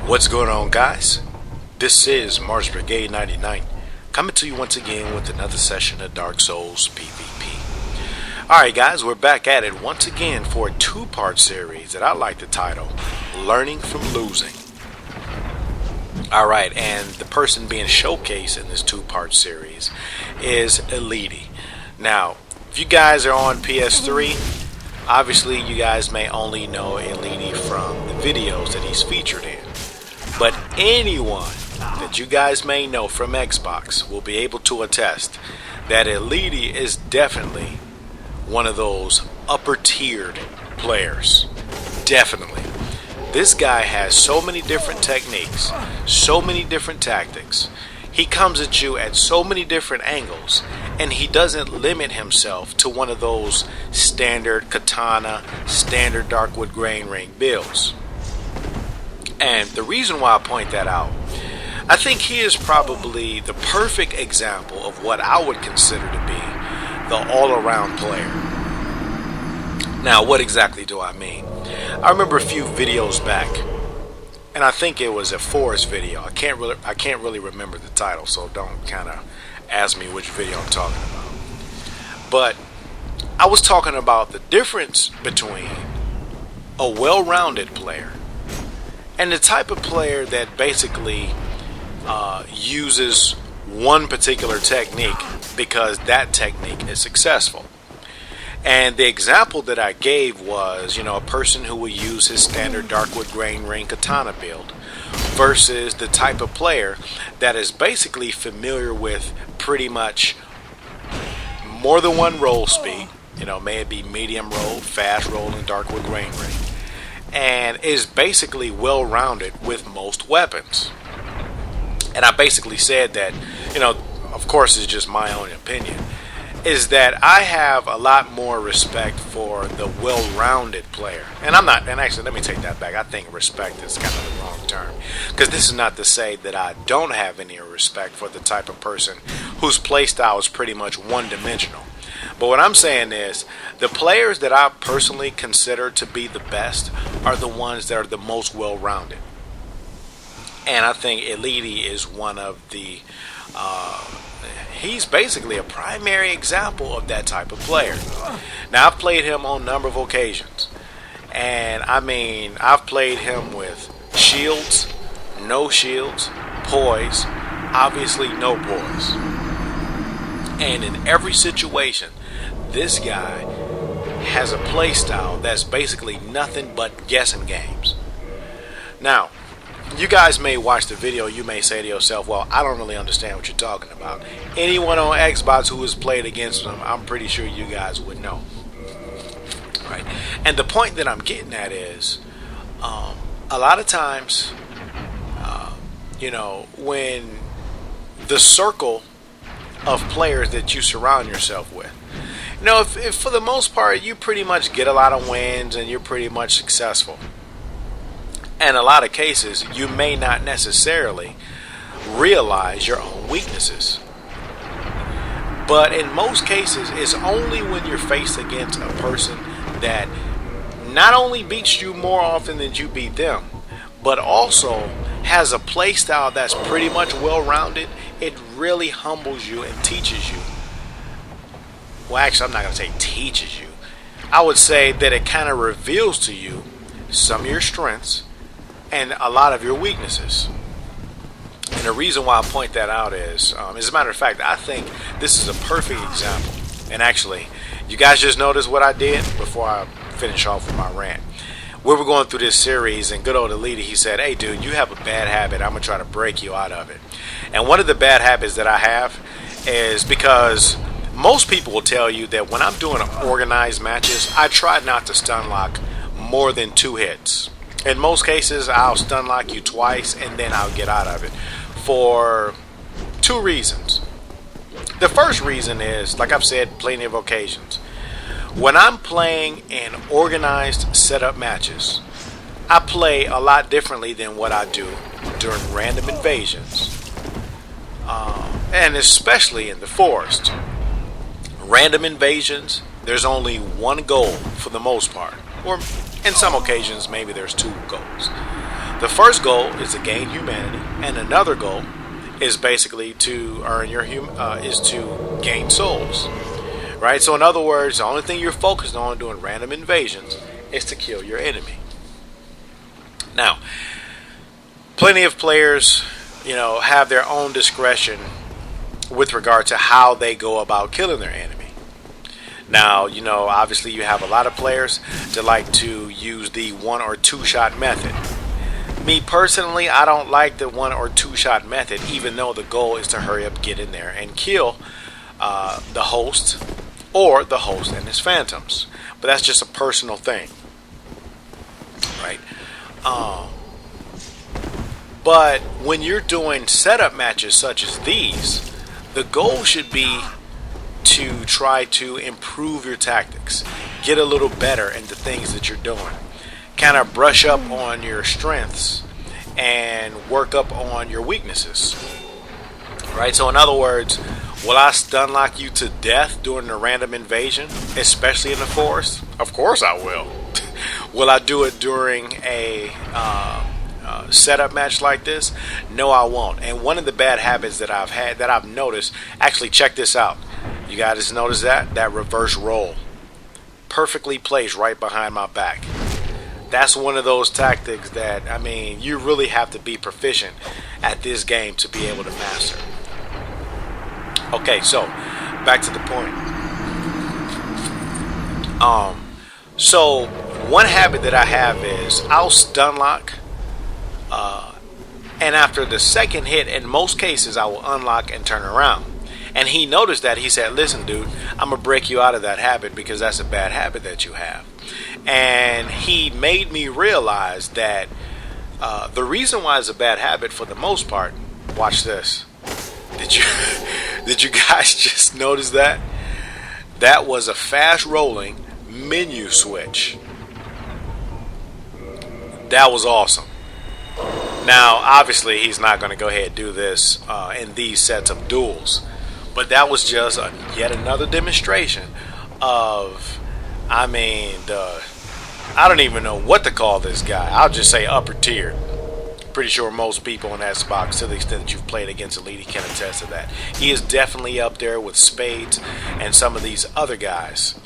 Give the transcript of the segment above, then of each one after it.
What's going on, guys? This is Mars Brigade 99 coming to you once again with another session of Dark Souls PvP. Alright guys, we're back at it once again for a two-part series that I like to title Learning from Losing. Alright, and the person being showcased in this two-part series is EIiitti. Now, if you guys are on PS3, obviously you guys may only know EIiitti from the videos that he's featured in. But anyone that you guys may know from Xbox will be able to attest that EIiitti is definitely one of those upper tiered players. Definitely. This guy has so many different techniques, so many different tactics. He comes at you at so many different angles, and he doesn't limit himself to one of those standard katana, standard darkwood grain ring builds. And the reason why I point that out, I think he is probably the perfect example of what I would consider to be the all-around player. Now, what exactly do I mean? I remember a few videos back, and I think it was a forest video. I can't really remember the title, so don't kind of ask me which video I'm talking about. But I was talking about the difference between a well-rounded player and the type of player that basically uses one particular technique because that technique is successful. And the example that I gave was, a person who will use his standard darkwood grain ring katana build versus the type of player that is basically familiar with pretty much more than one roll speed. May it be medium roll, fast roll, and darkwood grain ring, and is basically well-rounded with most weapons. And I basically said that, of course it's just my own opinion, is that I have a lot more respect for the well-rounded player. And actually let me take that back. I think respect is kind of the wrong term, because this is not to say that I don't have any respect for the type of person whose playstyle is pretty much one-dimensional. But what I'm saying is, the players that I personally consider to be the best are the ones that are the most well-rounded. And I think EIiitti is one of the, he's basically a primary example of that type of player. Now, I've played him on a number of occasions. And I've played him with shields, no shields, poise, obviously no poise. And in every situation, this guy has a playstyle that's basically nothing but guessing games. Now, you guys may watch the video, you may say to yourself, well, I don't really understand what you're talking about. Anyone on Xbox who has played against them, I'm pretty sure you guys would know. Right? And the point that I'm getting at is, a lot of times, when the circle of players that you surround yourself with, if for the most part you pretty much get a lot of wins and you're pretty much successful, and a lot of cases you may not necessarily realize your own weaknesses. But in most cases, it's only when you're faced against a person that not only beats you more often than you beat them, but also has a play style that's pretty much well-rounded. It really humbles you and teaches you. Well, actually, I'm not going to say teaches you. I would say that it kind of reveals to you some of your strengths and a lot of your weaknesses. And the reason why I point that out is, as a matter of fact, I think this is a perfect example. And actually, you guys just noticed what I did before I finish off with my rant. We were going through this series, and good old EIiitti, he said, hey dude, you have a bad habit, I'm going to try to break you out of it. And one of the bad habits that I have is because most people will tell you that when I'm doing organized matches, I try not to stun lock more than 2 hits. In most cases, I'll stun lock you twice and then I'll get out of it for 2 reasons. The first reason is, like I've said plenty of occasions, when I'm playing in organized setup matches, I play a lot differently than what I do during random invasions, and especially in the forest. Random invasions, there's only one goal for the most part, or in some occasions maybe there's 2 goals. The first goal is to gain humanity, and another goal is basically to earn your is to gain souls. Right? So in other words, the only thing you're focused on doing random invasions is to kill your enemy. Now, plenty of players, have their own discretion with regard to how they go about killing their enemy. Now, obviously you have a lot of players that like to use the 1 or 2 shot method. Me personally, I don't like the 1 or 2 shot method, even though the goal is to hurry up, get in there, and kill the host or the host and his phantoms. But that's just a personal thing, right? But when you're doing setup matches such as these, the goal should be to try to improve your tactics, get a little better in the things that you're doing, kind of brush up on your strengths and work up on your weaknesses, right? So in other words, will I stun lock you to death during a random invasion, especially in the forest? Of course I will. Will I do it during a setup match like this? No, I won't. And one of the bad habits that I've noticed, actually, check this out. You guys notice that reverse roll perfectly placed right behind my back. That's one of those tactics that, you really have to be proficient at this game to be able to master. Okay, so back to the point. So one habit that I have is I'll stun lock, and after the second hit, in most cases, I will unlock and turn around. And he noticed that. He said, listen, dude, I'm going to break you out of that habit because that's a bad habit that you have. And he made me realize that the reason why it's a bad habit for the most part, watch this. Did you guys just notice that? That was a fast rolling menu switch. That was awesome. Now, obviously, he's not going to go ahead and do this in these sets of duels. But that was just yet another demonstration of, I don't even know what to call this guy. I'll just say upper tier. Pretty sure most people on Xbox, to the extent that you've played against EIiitti, can attest to that. He is definitely up there with Spades and some of these other guys.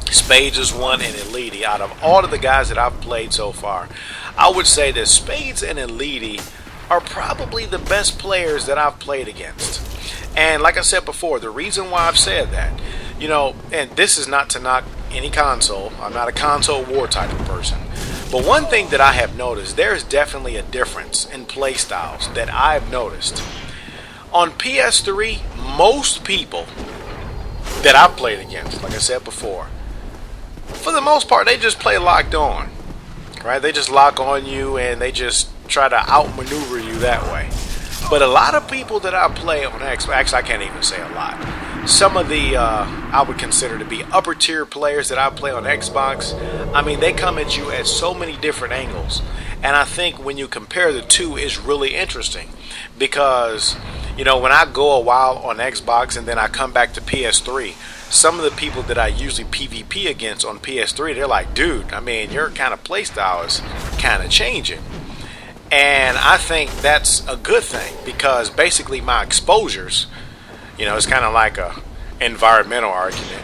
Spades is one, and EIiitti. Out of all of the guys that I've played so far, I would say that Spades and EIiitti are probably the best players that I've played against. And like I said before, the reason why I've said that, and this is not to knock any console. I'm not a console war type of person. But one thing that I have noticed, there's definitely a difference in play styles that I've noticed. On PS3, most people that I've played against, like I said before, for the most part, they just play locked on. Right? They just lock on you and they just try to outmaneuver you that way. But a lot of people that I play on Xbox, actually I can't even say a lot. Some of the, I would consider to be upper tier players that I play on Xbox, they come at you at so many different angles. And I think when you compare the two, it's really interesting. Because, when I go a while on Xbox and then I come back to PS3, some of the people that I usually PvP against on PS3, they're like, dude, your kind of playstyle is kind of changing. And I think that's a good thing because basically my exposures, it's kind of like a environmental argument.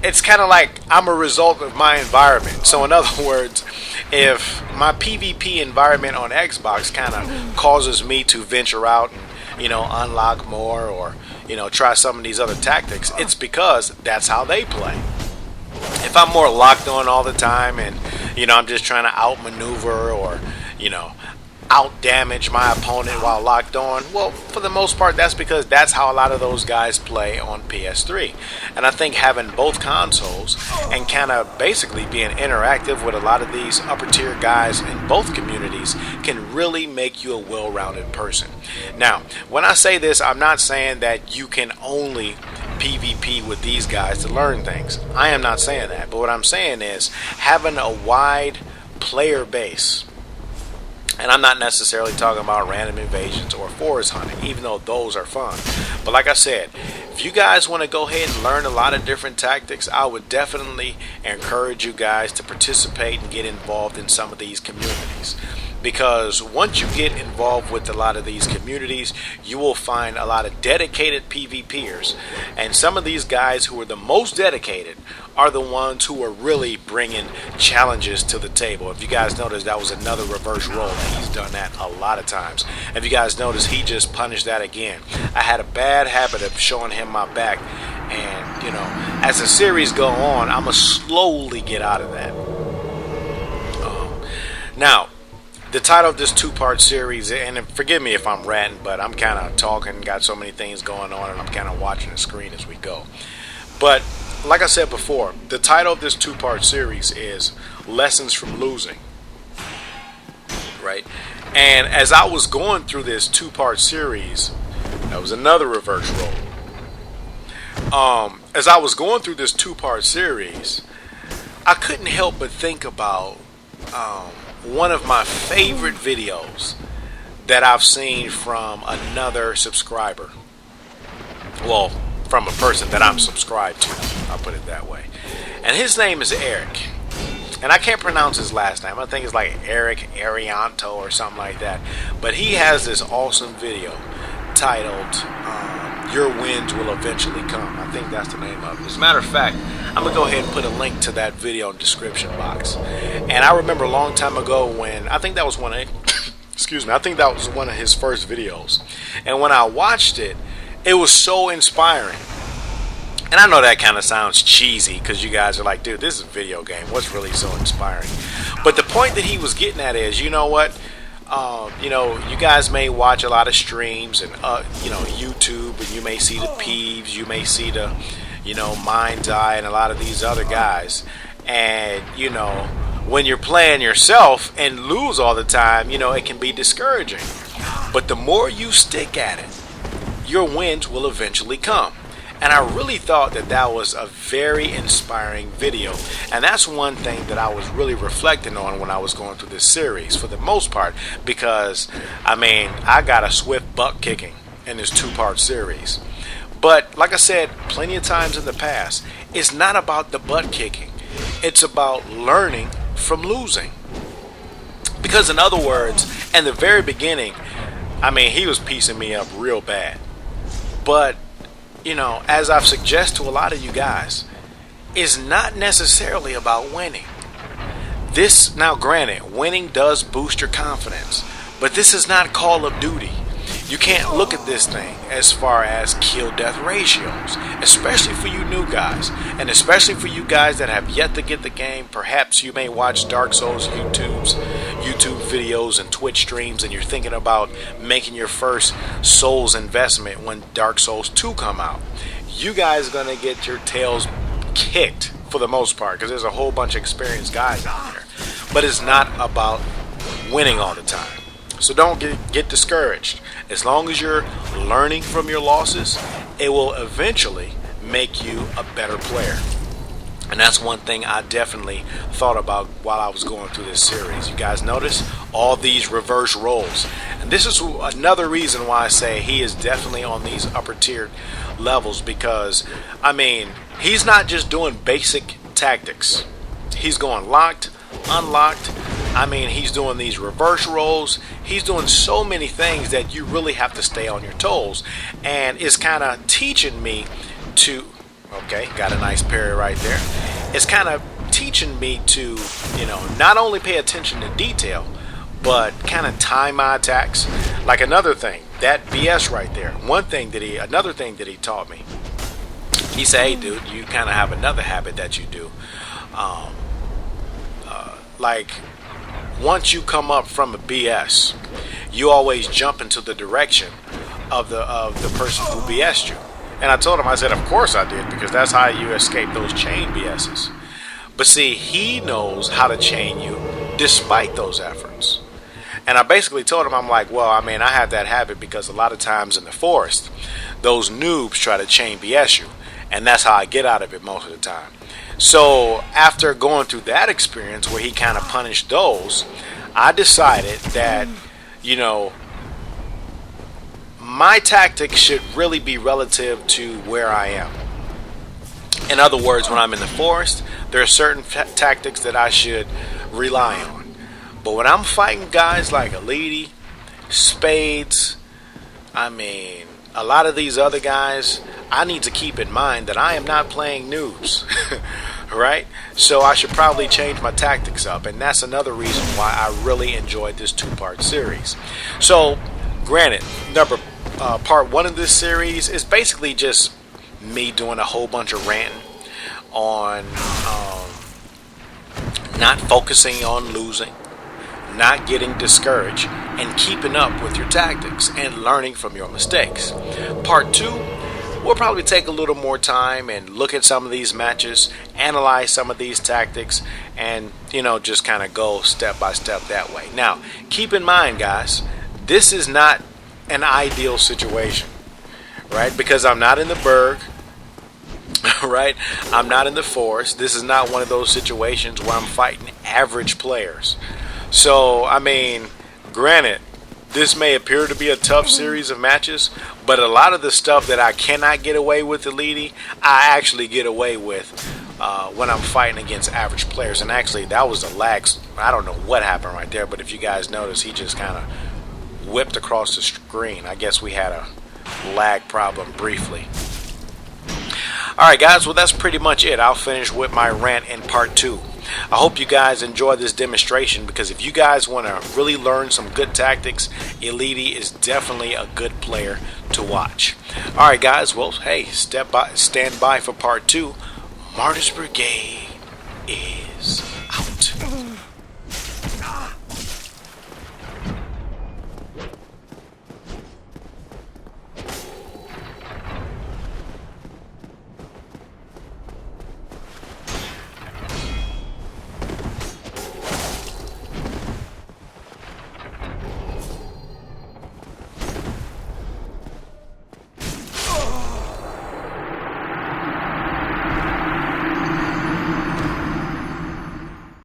It's kind of like I'm a result of my environment. So in other words, if my PvP environment on Xbox kind of causes me to venture out and, unlock more or, try some of these other tactics, it's because that's how they play. If I'm more locked on all the time and, I'm just trying to outmaneuver or, out damage my opponent while locked on, well, for the most part, that's because that's how a lot of those guys play on PS3. And I think having both consoles and kind of basically being interactive with a lot of these upper tier guys in both communities can really make you a well-rounded person. Now, when I say this, I'm not saying that you can only PvP with these guys to learn things. I am not saying that. But what I'm saying is having a wide player base. And I'm not necessarily talking about random invasions or forest hunting, even though those are fun. But like I said, if you guys want to go ahead and learn a lot of different tactics, I would definitely encourage you guys to participate and get involved in some of these communities. Because once you get involved with a lot of these communities, you will find a lot of dedicated PvPers. And some of these guys who are the most dedicated are the ones who are really bringing challenges to the table. If you guys notice, that was another reverse roll, and he's done that a lot of times. If you guys notice, he just punished that again. I had a bad habit of showing him my back, and you know, as the series go on, I'm gonna slowly get out of that. Now, the title of this two-part series, and forgive me if I'm ranting, but I'm kind of talking, got so many things going on, and I'm kind of watching the screen as we go. But like I said before, the title of this two-part series is Lessons from Losing, right? And as I was going through this two-part series, that was another reverse roll. As I was going through this two-part series, I couldn't help but think about one of my favorite videos that I've seen from another subscriber. Well, from a person that I'm subscribed to, I'll put it that way. And his name is Eric. And I can't pronounce his last name. I think it's like Eric Arianto or something like that. But he has this awesome video titled Your Wins Will Eventually Come. I think that's the name of it. As a matter of fact, I'm going to go ahead and put a link to that video in the description box. And I remember a long time ago when, I think that was one of, excuse me, I think that was one of his first videos. And when I watched it, it was so inspiring. And I know that kind of sounds cheesy because you guys are like, dude, this is a video game. What's really so inspiring? But the point that he was getting at is, you know what? You know, you guys may watch a lot of streams and, you know, YouTube, and you may see the Peeves, you may see the, you know, Mind's Eye and a lot of these other guys. And, you know, when you're playing yourself and lose all the time, you know, it can be discouraging. But the more you stick at it, your wins will eventually come. And I really thought that that was a very inspiring video. And that's one thing that I was really reflecting on when I was going through this series for the most part. Because, I mean, I got a swift butt kicking in this two-part series. But, like I said plenty of times in the past, it's not about the butt kicking. It's about learning from losing. Because, in other words, in the very beginning, I mean, he was piecing me up real bad. But, you know, as I've suggested to a lot of you guys, it's not necessarily about winning. This, now granted, winning does boost your confidence, but this is not Call of Duty. You can't look at this thing as far as kill-death ratios, especially for you new guys, and especially for you guys that have yet to get the game. Perhaps you may watch Dark Souls YouTube videos and Twitch streams, and you're thinking about making your first Souls investment when Dark Souls 2 come out. You guys are going to get your tails kicked for the most part, because there's a whole bunch of experienced guys out there. But it's not about winning all the time. So don't get discouraged. As long as you're learning from your losses, it will eventually make you a better player. And that's one thing I definitely thought about while I was going through this series. You guys notice all these reverse rolls. And this is another reason why I say he is definitely on these upper tier levels, because, I mean, he's not just doing basic tactics. He's going locked, unlocked. I mean, he's doing these reverse rolls. He's doing so many things that you really have to stay on your toes. And it's kind of teaching me to, okay, got a nice parry right there. It's kind of teaching me to, you know, not only pay attention to detail, but kind of time my attacks. Like another thing, that BS right there. Another thing that he taught me. He said, hey, dude, you kind of have another habit that you do. Like, once you come up from a BS, you always jump into the direction of the person who BS'd you. And I told him, I said, of course I did, because that's how you escape those chain BS's. But see, he knows how to chain you despite those efforts. And I basically told him, I'm like, well, I mean, I have that habit because a lot of times in the forest, those noobs try to chain BS you. And that's how I get out of it most of the time. So after going through that experience where he kind of punished those, I decided that, you know, my tactics should really be relative to where I am. In other words, when I'm in the forest, there are certain tactics that I should rely on. But when I'm fighting guys like EIiitti, Spades, I mean, a lot of these other guys, I need to keep in mind that I am not playing noobs. Right? So I should probably change my tactics up, and that's another reason why I really enjoyed this two-part series. So, granted, part one of this series is basically just me doing a whole bunch of ranting on not focusing on losing, not getting discouraged, and keeping up with your tactics and learning from your mistakes. Part two, we'll probably take a little more time and look at some of these matches, analyze some of these tactics, and just kind of go step by step that way. Now, keep in mind, guys, this is not an ideal situation, right? Because I'm not in the Berg, right? I'm not in the forest. This is not one of those situations where I'm fighting average players. So, I mean, granted, this may appear to be a tough series of matches, but a lot of the stuff that I cannot get away with EIiitti, I actually get away with when I'm fighting against average players. And actually, that was the lag. I don't know what happened right there, but if you guys notice, he just kind of whipped across the screen. I guess we had a lag problem briefly. Alright guys, well that's pretty much it. I'll finish with my rant in part two. I hope you guys enjoy this demonstration, because if you guys want to really learn some good tactics, EIiitti is definitely a good player to watch. Alright guys, well hey, stand by for part two. Martyrs Brigade is